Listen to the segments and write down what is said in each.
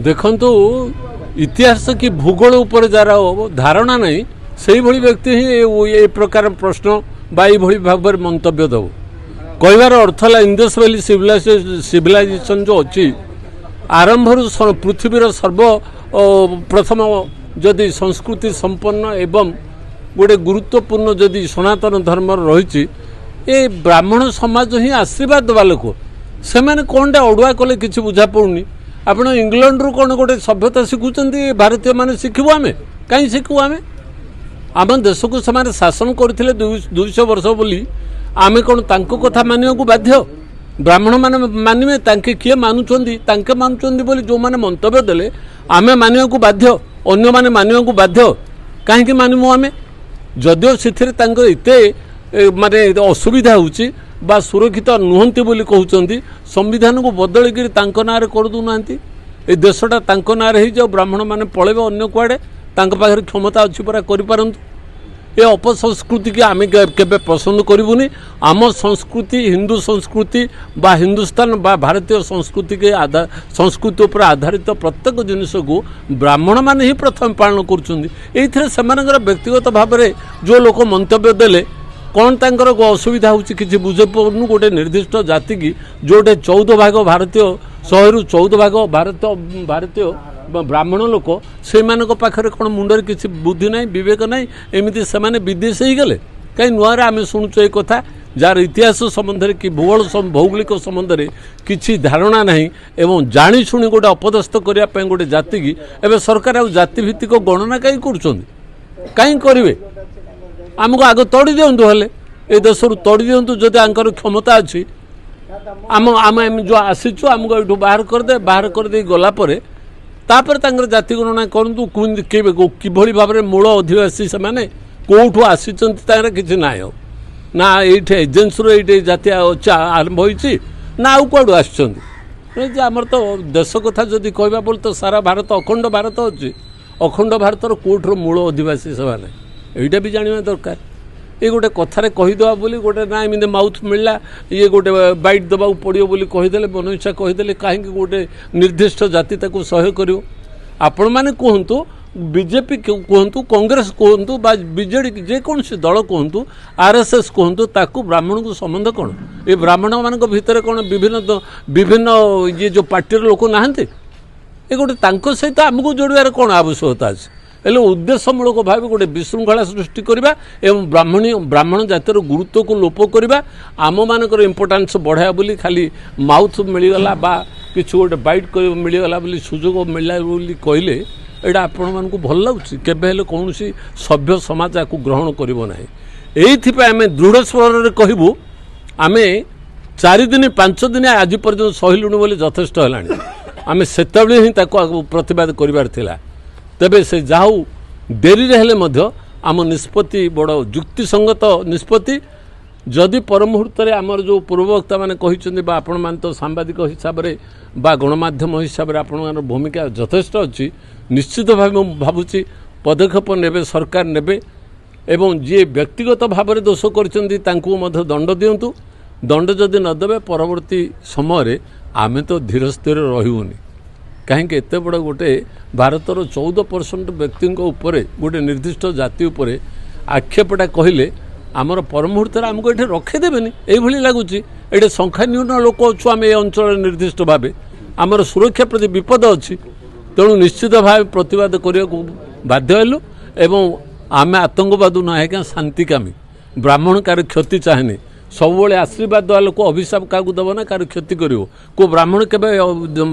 देखंतु इतिहास कि भूगोल उपर जार धारणा नहीं से भली व्यक्ति ही ए प्रकार प्रश्न बा ये भाव मंतव्य दब कहबार अर्थ है इंडस वैली सिविलाइजेशन जो अच्छी आरंभ पृथ्वीर सर्व प्रथम जदि संस्कृति संपन्न एवं गोटे गुरुत्वपूर्ण जदि सनातन धर्म रही ये ब्राह्मण समाज ही आशीर्वाद देवा लोक से कौनटा अड़ुआ कले कि बुझा पड़ूनी आपण इंग्लैंड रु कौन गोटे सभ्यता शिखुंट भारतीय मैंने शिखबू आम कहीं शिखू आम आम देश को से शासन करते 200 वर्ष बोली आम कौन तांको कथा मानिया को बाध्य ब्राह्मण मैंने मानवे तांके किए मानुंट मानुंट बोली जो मैंने मंतव्य देले आम मानिया को बाध्य अन्य माने मानिया को बाध्य कहीं मानमु आम जदिव से माने असुविधा होची बा सुरक्षित नुहंती बोली कहउचंदी संविधान को बदल कर तांको नारे कर दउ नांती ए देशटा तांको नारे ही जाओ ब्राह्मण माने पळेबे अन्य कुआडे तांको पाखरे क्षमता अछि परा करि पारंतु ए अपसंस्कृति की आम केबे पसंद करिबुनी आम संस्कृति हिंदू संस्कृति बा हिंदुस्तान बा भारतीय संस्कृति के संस्कृति उपर आधारित प्रत्येक जिनिस को ब्राह्मण माने ही प्रथम पालन करुचंदी एथिरे सेमानकर व्यक्तिगत भाव में जो लोक मंतव्य देले कौन तांकर असुविधा होची किछि बुझे पड़नु गोटे निर्दिष्ट जाति की जोटे 14 भाग भारतीय 100 रु 14 भाग भारतीय ब्राह्मण लोक से पाखरे कौन मुंडर किसी बुद्धि ना विवेक ना एमती से विदेश ही गले कहीं नुआरे आम शुणुचु ये कथा जार इतिहास संबंध कि भूगोल भौगोलिक संबंध में किसी धारणा नहीं एवं जानी शुणी गोटे अपदस्थ करने गोटे जाति की एवं सरकार जाति भित्तिक गणना कहीं कहीं करेंगे आमको आग तोड़ी दिंतु हेले ए देश तोड़ी दिंतु जदि आंकर क्षमता अच्छी आम आम जो आसीचु आमको ये बाहर करदे गलापर तापर जाति गणना करूँ किभली भाव में मूल अधिवासी से मैंने कौटू आसी कि ना ना ये एजेन्सी ये जाति आरंभ होती ना आउ कौड़ आमर तो देश कथा जदि कहबा बोल तो सारा भारत अखंड भारत अच्छी अखंड भारतर कौटर मूल अधिवासी से मैंने यहीटा भी जानवा दरकार ये गोटे कथार कहीदेवा बोली गोटे ना एमती माउथ मिलला ये गोटे बैट देवा पड़ो बोली कहीदे मन इच्छा कहीदे कहीं गोटे निर्दिष्ट जाति ताको सहयोग करियो आपण माने कहतु बीजेपी कहतु कांग्रेस कहतु बा बीजेडी जेकोसी दल कहतु आरएसएस कहतु ताकू ब्राह्मण को संबंध कौन ये ब्राह्मण मान भितर कौन विभिन्न ये जो पार्टी लोक नहांती ये गोटे तांको सहित आमको जोड़ार कौन आवश्यकता अच्छे हेल्ले उद्देश्यमूलक भाव गोटे विशृंखला सृष्टि करवा एवं ब्राह्मण जातिर गुरुत्व को लोप करवा आम मानकर इम्पोर्टान्स बढ़ाया बोली खाली माउथ मिलगला बा किसी गोटे बैट मिलगला बोली सुजोग मिलला बोली कहले यहाँ आपण मान भल लगुच केबे कौन सभ्य समाज आपको ग्रहण करिवो नाही एइथिपे आम दृढ़ स्वर कहबू आम 4 दिन 5 दिन आज पर्यंत सहिलुणु बोली यथेष्ट है आम से ही प्रतिवाद करिवार थिला तेबे से जाऊ डेरी हेले मध्य आम निष्पत्ति बड़ युक्तिसंगत निष्पत्ति जदि पर मुहूर्त आमर जो पूर्ववक्ता मैंने कही आपण मान तो सांबादिक हिसाब से बा गणमाध्यम हिसाब से आपण भूमिका यथेष्ट अच्छी निश्चित भाव भावुची पदक्षेप नेबे सरकार नेबे एवं जी व्यक्तिगत भाव में दोष कर दंड दिंतु दंड जदि नदेवे परवर्ती समय आमे तो धीर स्थिर रही कहीं एत बड़ गोटे भारतर 14% व्यक्ति गोटे निर्दिष्ट जाति उपर आक्षेपटा कहले आमर परमुहूर्त आमको ये रखेदेवेनि ये लगुच ये संख्या न्यून लोक अच्छु आम ए अंचल निर्दिष्ट भाव आमर सुरक्षा प्रति विपद अच्छी तेणु निश्चित भाव प्रतिवाद करने को बाध्य हेलु एवं आम आतंकवाद ना है क्या शांतिकामी ब्राह्मण कार क्षति चाहेनि सब आशीर्वाद देवा लोक अभिशाप क्या दब ना कार क्षति कर को ब्राह्मण के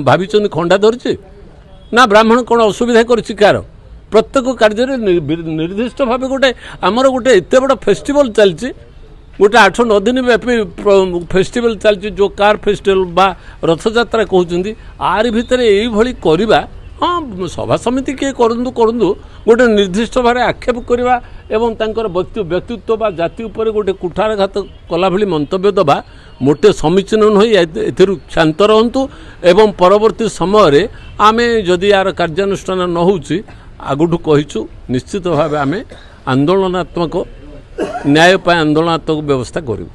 भावी खंडा धरचे ना ब्राह्मण कौन असुविधा कर प्रत्येक कार्य निर्दिष्ट भाव गोटे आमर गोटे एत बड़ फेस्टिवल चलती गोटे 8-9 दिन व्यापी फेस्टिवल चलती जो कार फेस्टिवल बा रथयात्रा कहते आर भितर यही करवा हाँ सभा समिति किए करूँ गोटे निर्दिष्ट भाव आक्षेप करवा एवं तांकर व्यक्तित्व बा जाति उपर गोटे कुठारघात कला भली मंतव्य दबा मोटे समीचीन नई शांत रहतु एवं परवर्ती समय आमे जदि यार कार्यानुष्ठान न होची आगुठू कहीचु निश्चित भाव आमे आंदोलनात्मक न्याय आंदोलनात्मक व्यवस्था करूँ।